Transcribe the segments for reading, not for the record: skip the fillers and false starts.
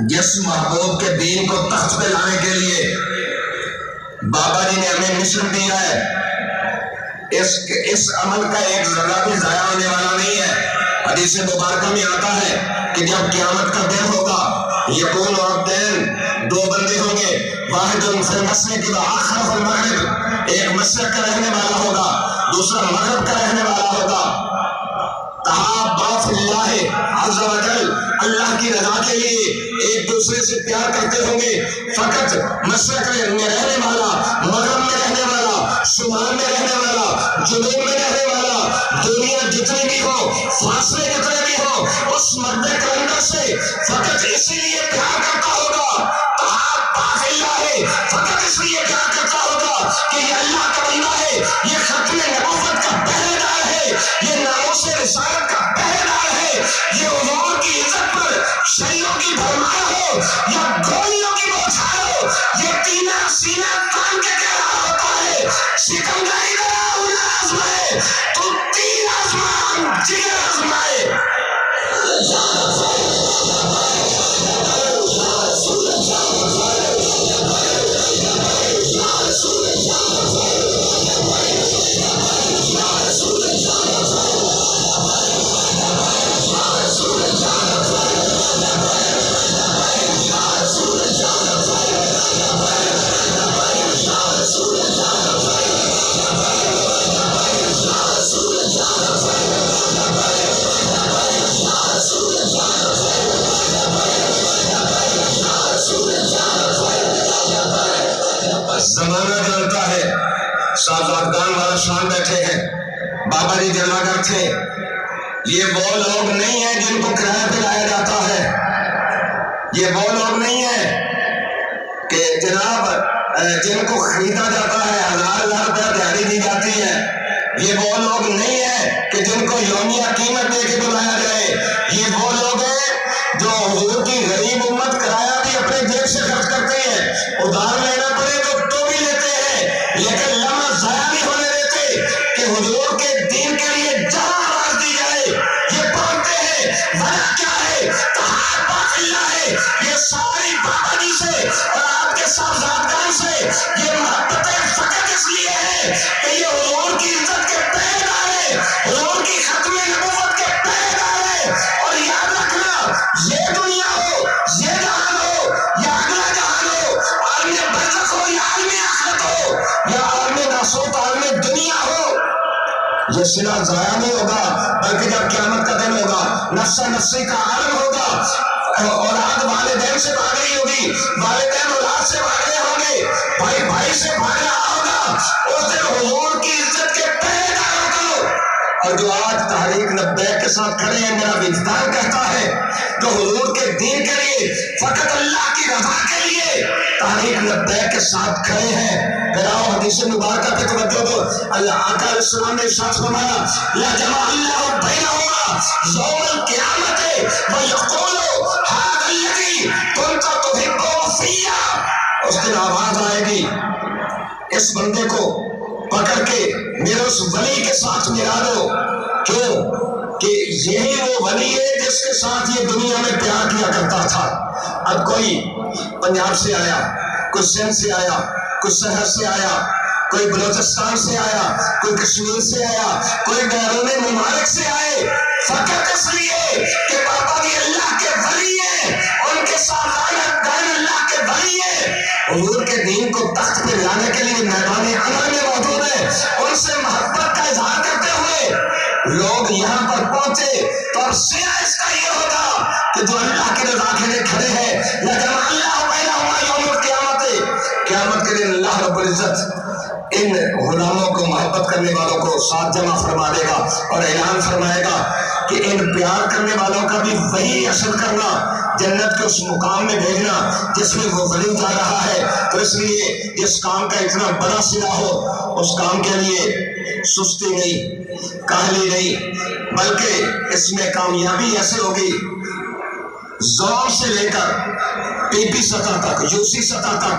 جس محبوب کے دین کو تخت پہ لانے کے لیے بابا جی نے ہمیں مشن دیا ہے، اس عمل کا ایک ذرہ بھی ضائع ہونے والا نہیں ہے۔ حدیث مبارکہ میں آتا ہے کہ جب قیامت کا دن ہوگا، یکون عبدین، دو بندے ہوں گے، واحد فی المشرق و آخر فی المغرب، ایک مشرق کا رہنے والا ہوگا، دوسرا مغرب کا رہنے والا ہوگا۔ تحابا فی اللہ عز و جل، اللہ کی رضا کے لیے ایک دوسرے سے پیار کرتے ہوں گے۔ فقط مشرق میں رہنے والا، مغرب میں رہنے والا، شمال میں رہنے والا، جنوب میں رہنے والا، دنیا جتنی بھی ہو، فاصلے جتنے بھی ہو، اس مرد کلندر سے فقط اسی لیے پیار کرتا ہوگا۔ تحابا فی اللہ، فقط اس لیے پیار کرتا ہوگا کہ یہ اللہ کا بندہ ہے، یہ ختم نبوت کا پہرے دار ہے، یہ ناموس رسالت کا پہرے دار ہے، یہ حضور کی عزت پر شہیدوں کی بھرمار ہو یا گولیوں کی بوچھار ہو، یہ تینہ سینہ تان کے کہہ رہا ہوتا ہے، سکندری ذرا انہیں آزمائے تو تین آزمان جگر آزمائے۔ زمانہ جانتا ہے، شاہزادگان والا شان بیٹھے ہیں، بابا جی جلوگر تھے۔ یہ وہ لوگ نہیں ہیں جن کو کرایہ پہ لایا جاتا ہے، یہ وہ لوگ نہیں ہیں کہ جناب جن کو خریدا جاتا ہے، ہزار روپیہ دیہڑی دی جاتی ہے۔ یہ وہ لوگ نہیں ہیں کہ جن کو یومیہ قیمت دے کے بلایا جائے۔ یہ وہ لوگ ہیں جو حضور کی غریب امت کرایہ بھی اپنے جیب سے خرچ کرتے ہیں، ادھار لینا پڑے تو بھی لیتے ہیں، لیکن لمحہ ضائع نہیں ہونے دیتے کہ حضور کے دین کے لیے جہاں آواز دی جائے یہ پڑھتے ہیں۔ وجہ کیا ہے؟ تحابا فی اللہ ہے۔ یہ ساری بابا جی سے اور آپ کے صاحبزادگان سے یہ محبتیں فقط اس لیے ہے کہ یہ حضور کی عزت کے پہرے دار ہے، حضور کی ختم نبوت کے پہرے دار ہے۔ اور یاد رکھنا، یہ دنیا ہو، یہ جہان ہو یا اگلا جہان ہو، عالم برزخ ہو یا عالم آخرت ہو یا عالم ناسوت عالم دنیا ہو، یہ صلہ ضائع نہیں ہوگا، بلکہ جب قیامت کا دن ہوگا، نفسا نفسی کا عالم ہوگا، اولاد والدین سے بھاگ رہی ہوگی، والدین اولاد سے بھاگ رہے ہوں گے، بھائی بھائی سے بھاگ رہا ہوگا، اس دن حضور کی عزت کے پہرے داروں کو، اور جو آج تحریک لبیک کے ساتھ کھڑے ہیں، میرا وجدان کہتا ہے جو حضور کے دین کے لیے، فقط اللہ کی رضا کے لیے تحریک لبیک کے ساتھ کھڑے ہیں۔ پھر آؤ حدیث مبارکہ پہ توجہ دو۔ اللہ آقا علیہ السلام نے ارشاد فرمایا، لَجَمَعَ اللَّهُ بَيْنَهُمَا يَوْمَ الْقِيَامَةِ وَيَقُولُ هَٰذَا الَّذِي كُنتَ تُحِبُّهُ فِيَّ۔ اس دن آواز آئے گی، اس بندے کو پکڑ کے میرے اس ولی کے ساتھ ملا دو۔ کیوں؟ کہ یہی وہ ولی ہے جس کے ساتھ یہ دنیا میں پیار کیا کرتا تھا۔ اب کوئی پنجاب سے آیا، کوئی سندھ سے آیا، کوئی سرحد سے آیا، کوئی بلوچستان سے آیا، کوئی کشمیر سے آیا، کوئی بیرون ممالک سے آئے، فقط اس لیے کہ بابا جی اللہ کے ولی ہیں، ان کے ساتھ اللہ کے ولی ہیں، حضور کے دین کو تخت پہ لانے کے لیے میدان عمل میں موجود ہیں، ان سے محبت کا اظہار کرتے ہوئے لوگ یہاں پر پہنچے، تو اب سیاہ اس کا یہ ہوگا کہ جو اللہ کی رضا کے لیے کھڑے ہیں، لَجَمَعَ اللَّهُ بَيْنَهُمَا يَوْمَ الْقِيَامَةِ، قیامت کے دن اللہ رب العزت ان غلاموں کو، محبت کرنے والوں کو ساتھ جمع فرما دے گا اور اعلان فرمائے گا کہ ان پیار کرنے والوں کا بھی وہی حشر کرنا، جنت کے اس مقام میں بھیجنا جس میں وہ ولی جا رہا ہے۔ تو اس لیے جس کام کا اتنا بڑا صلہ ہو، اس کام کے لیے سستی نہیں، کاہلی نہیں، بلکہ اس میں کامیابی ایسے ہوگی، زون سے لے کر پی پی سطح تک، یو سی سطح تک،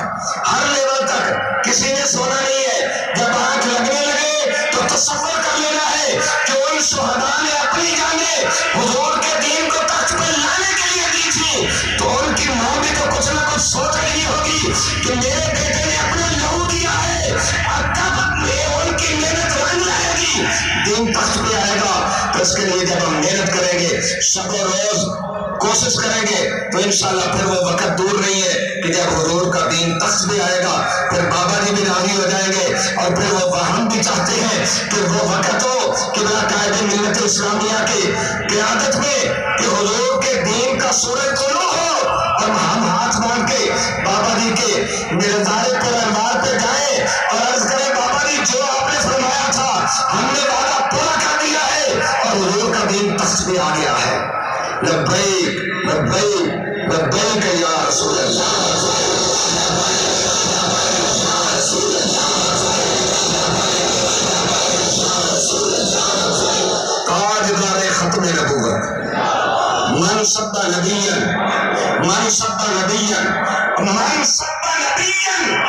ہر لیول تک کسی نے سونا نہیں ہے۔ جب آنکھ لگنے لگے تو تصور کر لینا ہے کہ ان شہداء نے اپنی جانیں حضور کے دین کو تخت پہ لانے کے لیے دی تھی، تو ان کی موت شب و روز کوشش کریں گے تو انشاءاللہ پھر وہ وقت دور نہیں ہے کہ جب حضور کا دین تخت بھی آئے گا، پھر بابا جی بھی راضی ہو جائیں گے، اور پھر وہ ہم بھی چاہتے ہیں کہ وہ وقت ہو کہ قائد ملت اسلامیہ کی قیادت میں کہ حضور کے دین کا سورج طلوع ہو، اور ہم ہاتھ باندھ کے بابا جی کے مزار پر انوار پہ جائیں اور عرض کریں بابا جی جو آپ نے فرمایا تھا ہم نے وعدہ پورا کر دیا ہے اور حضور کا دین تخت بھی آ گیا ہے۔ لبیک لبیک لبیک یا رسول اللہ، تاجدار ختم نبوت، من سب نبیا، من سب نبیا، من سب نبیا